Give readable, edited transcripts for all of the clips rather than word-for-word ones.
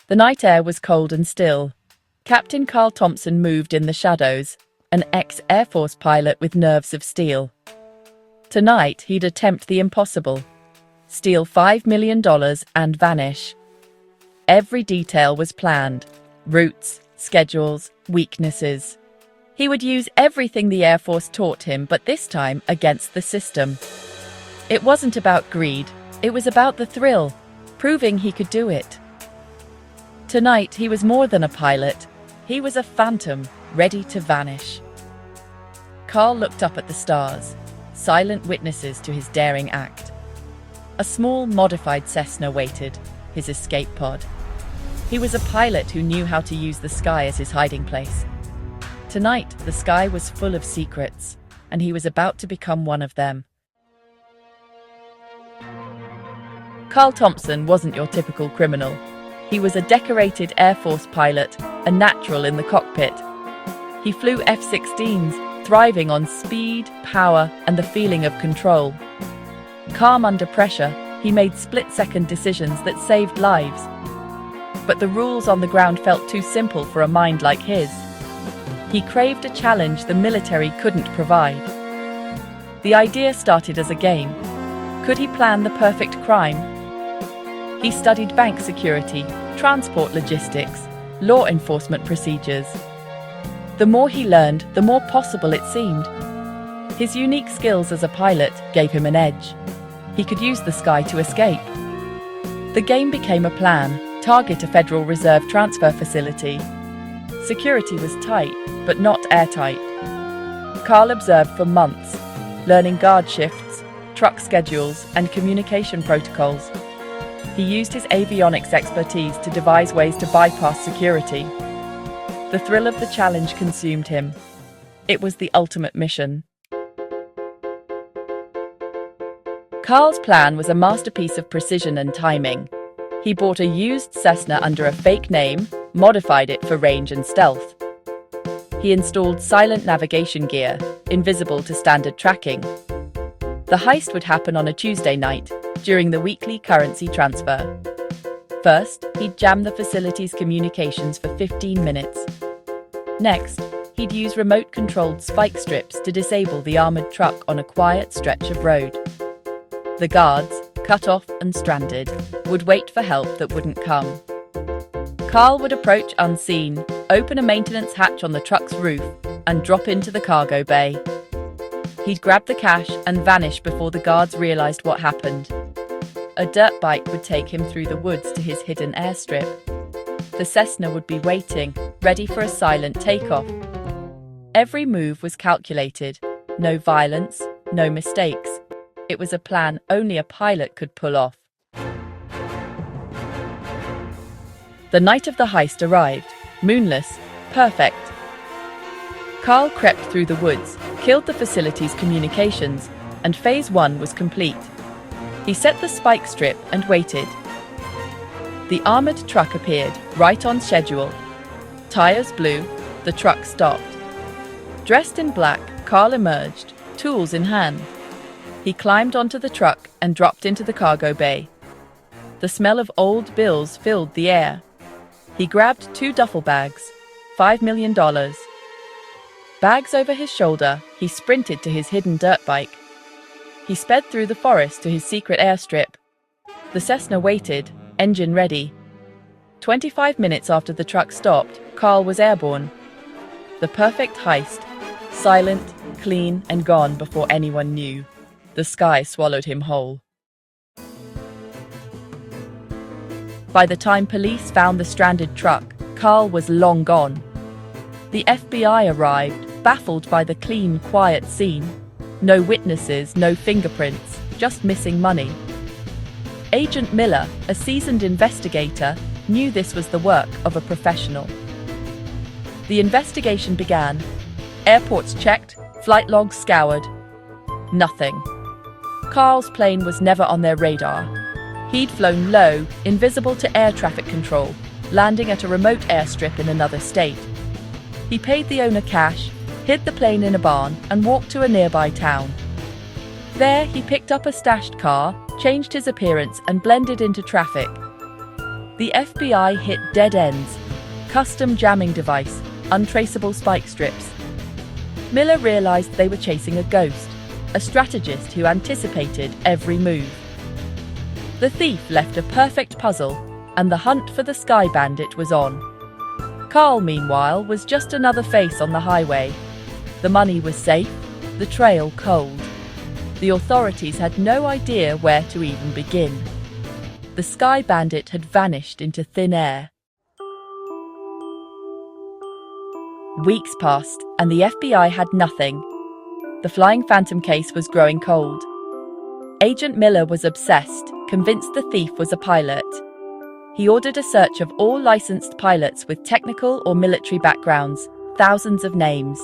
The night air was cold and still. Captain Carl Thompson moved in the shadows, an ex-Air Force pilot with nerves of steel. Tonight, he'd attempt the impossible: steal $5 million and vanish. Every detail was planned: routes, schedules, weaknesses. He would use everything the Air Force taught him, but this time against the system. It wasn't about greed, it was about the thrill, proving he could do it. Tonight, he was more than a pilot. He was a phantom, ready to vanish. Carl looked up at the stars, silent witnesses to his daring act. A small, modified Cessna waited, his escape pod. He was a pilot who knew how to use the sky as his hiding place. Tonight, the sky was full of secrets, and he was about to become one of them. Carl Thompson wasn't your typical criminal. He was a decorated Air Force pilot, a natural in the cockpit. He flew F-16s, thriving on speed, power, and the feeling of control. Calm under pressure, he made split-second decisions that saved lives. But the rules on the ground felt too simple for a mind like his. He craved a challenge the military couldn't provide. The idea started as a game. Could he plan the perfect crime? He studied bank security, transport logistics, law enforcement procedures. The more he learned, the more possible it seemed. His unique skills as a pilot gave him an edge. He could use the sky to escape. The game became a plan: target a Federal Reserve transfer facility. Security was tight, but not airtight. Carl observed for months, learning guard shifts, truck schedules, and communication protocols. He used his avionics expertise to devise ways to bypass security. The thrill of the challenge consumed him. It was the ultimate mission. Carl's plan was a masterpiece of precision and timing. He bought a used Cessna under a fake name, modified it for range and stealth. He installed silent navigation gear, invisible to standard tracking. The heist would happen on a Tuesday night, during the weekly currency transfer. First, he'd jam the facility's communications for 15 minutes. Next, he'd use remote-controlled spike strips to disable the armored truck on a quiet stretch of road. The guards, cut off and stranded, would wait for help that wouldn't come. Carl would approach unseen, open a maintenance hatch on the truck's roof, and drop into the cargo bay. He'd grab the cash and vanish before the guards realized what happened. A dirt bike would take him through the woods to his hidden airstrip. The Cessna would be waiting, ready for a silent takeoff. Every move was calculated. No violence, no mistakes. It was a plan only a pilot could pull off. The night of the heist arrived, moonless, perfect. Carl crept through the woods, killed the facility's communications, and Phase 1 was complete. He set the spike strip and waited. The armored truck appeared, right on schedule. Tires blew, the truck stopped. Dressed in black, Carl emerged, tools in hand. He climbed onto the truck and dropped into the cargo bay. The smell of old bills filled the air. He grabbed 2 duffel bags, $5 million. Bags over his shoulder, he sprinted to his hidden dirt bike. He sped through the forest to his secret airstrip. The Cessna waited, engine ready. 25 minutes after the truck stopped, Carl was airborne. The perfect heist, silent, clean, and gone before anyone knew. The sky swallowed him whole. By the time police found the stranded truck, Carl was long gone. The FBI arrived, baffled by the clean, quiet scene. No witnesses, no fingerprints, just missing money. Agent Miller, a seasoned investigator, knew this was the work of a professional. The investigation began. Airports checked, flight logs scoured. Nothing. Carl's plane was never on their radar. He'd flown low, invisible to air traffic control, landing at a remote airstrip in another state. He paid the owner cash, hid the plane in a barn, and walked to a nearby town. There, he picked up a stashed car, changed his appearance, and blended into traffic. The FBI hit dead ends, custom jamming device, untraceable spike strips. Miller realized they were chasing a ghost, a strategist who anticipated every move. The thief left a perfect puzzle, and the hunt for the Sky Bandit was on. Carl, meanwhile, was just another face on the highway. The money was safe, the trail cold. The authorities had no idea where to even begin. The Sky Bandit had vanished into thin air. Weeks passed, and the FBI had nothing. The Flying Phantom case was growing cold. Agent Miller was obsessed, convinced the thief was a pilot. He ordered a search of all licensed pilots with technical or military backgrounds, thousands of names.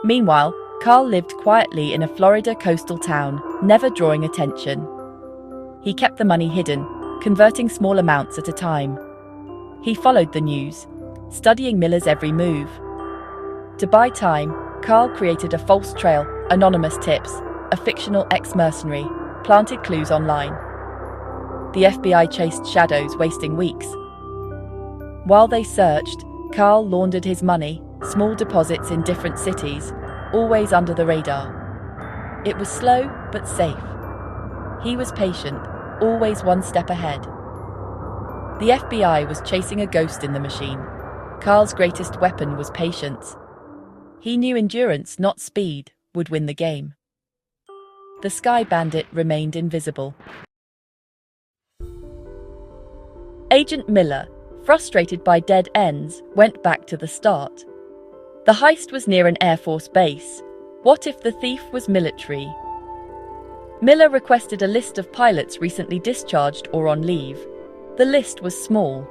Meanwhile, Carl lived quietly in a Florida coastal town, never drawing attention. He kept the money hidden, converting small amounts at a time. He followed the news, studying Miller's every move. To buy time, Carl created a false trail, anonymous tips, a fictional ex-mercenary, planted clues online. The FBI chased shadows, wasting weeks. While they searched, Carl laundered his money, small deposits in different cities, always under the radar. It was slow but safe. He was patient, always one step ahead. The FBI was chasing a ghost in the machine. Carl's greatest weapon was patience. He knew endurance, not speed, would win the game. The Sky Bandit remained invisible. Agent Miller, frustrated by dead ends, went back to the start. The heist was near an Air Force base. What if the thief was military? Miller requested a list of pilots recently discharged or on leave. The list was small.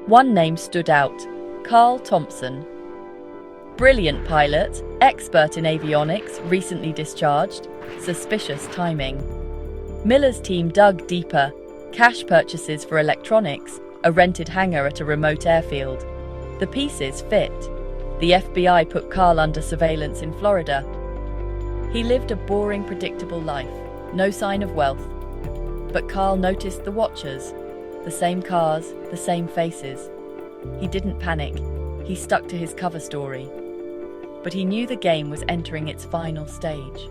One name stood out: Carl Thompson. Brilliant pilot, expert in avionics, recently discharged. Suspicious timing. Miller's team dug deeper. Cash purchases for electronics, a rented hangar at a remote airfield. The pieces fit. The FBI put Carl under surveillance in Florida. He lived a boring, predictable life, no sign of wealth. But Carl noticed the watchers, the same cars, the same faces. He didn't panic. He stuck to his cover story. But he knew the game was entering its final stage.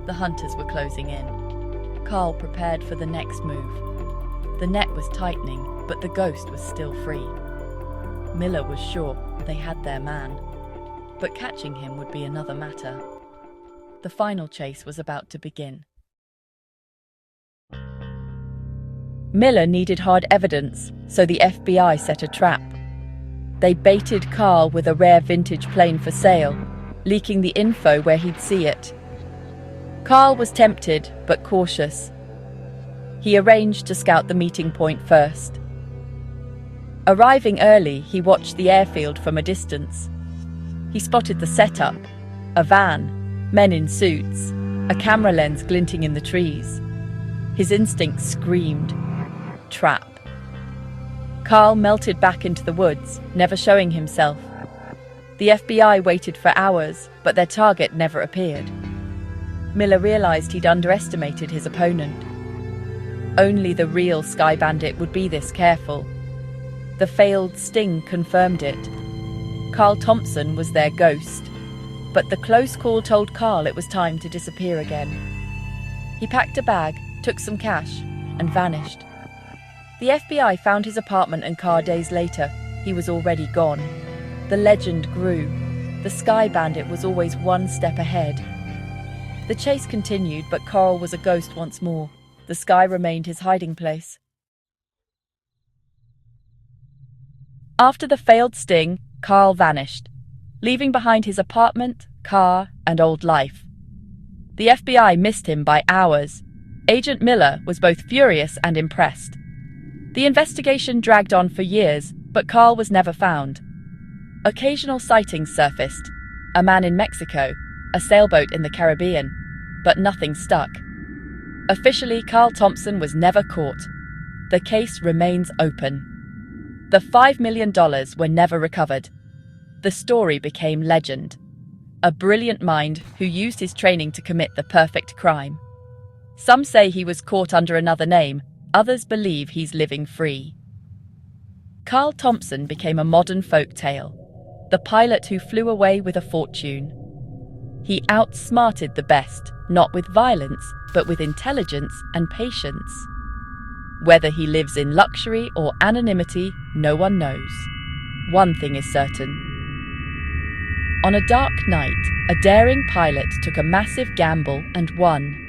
The hunters were closing in. Carl prepared for the next move. The net was tightening, but the ghost was still free. Miller was sure they had their man, but catching him would be another matter. The final chase was about to begin. Miller needed hard evidence, so the FBI set a trap. They baited Carl with a rare vintage plane for sale, leaking the info where he'd see it. Carl was tempted, but cautious. He arranged to scout the meeting point first. Arriving early, he watched the airfield from a distance. He spotted the setup: a van, men in suits, a camera lens glinting in the trees. His instinct screamed, trap. Carl melted back into the woods, never showing himself. The FBI waited for hours, but their target never appeared. Miller realized he'd underestimated his opponent. Only the real Sky Bandit would be this careful. The failed sting confirmed it. Carl Thompson was their ghost, but the close call told Carl it was time to disappear again. He packed a bag, took some cash, and vanished. The FBI found his apartment and car days later. He was already gone. The legend grew. The Sky Bandit was always one step ahead. The chase continued, but Carl was a ghost once more. The sky remained his hiding place. After the failed sting, Carl vanished, leaving behind his apartment, car, and old life. The FBI missed him by hours. Agent Miller was both furious and impressed. The investigation dragged on for years, but Carl was never found. Occasional sightings surfaced: a man in Mexico, a sailboat in the Caribbean, but nothing stuck. Officially, Carl Thompson was never caught. The case remains open. The $5 million were never recovered. The story became legend. A brilliant mind who used his training to commit the perfect crime. Some say he was caught under another name, others believe he's living free. Carl Thompson became a modern folk tale, the pilot who flew away with a fortune. He outsmarted the best, not with violence, but with intelligence and patience. Whether he lives in luxury or anonymity, no one knows. One thing is certain. On a dark night, a daring pilot took a massive gamble and won.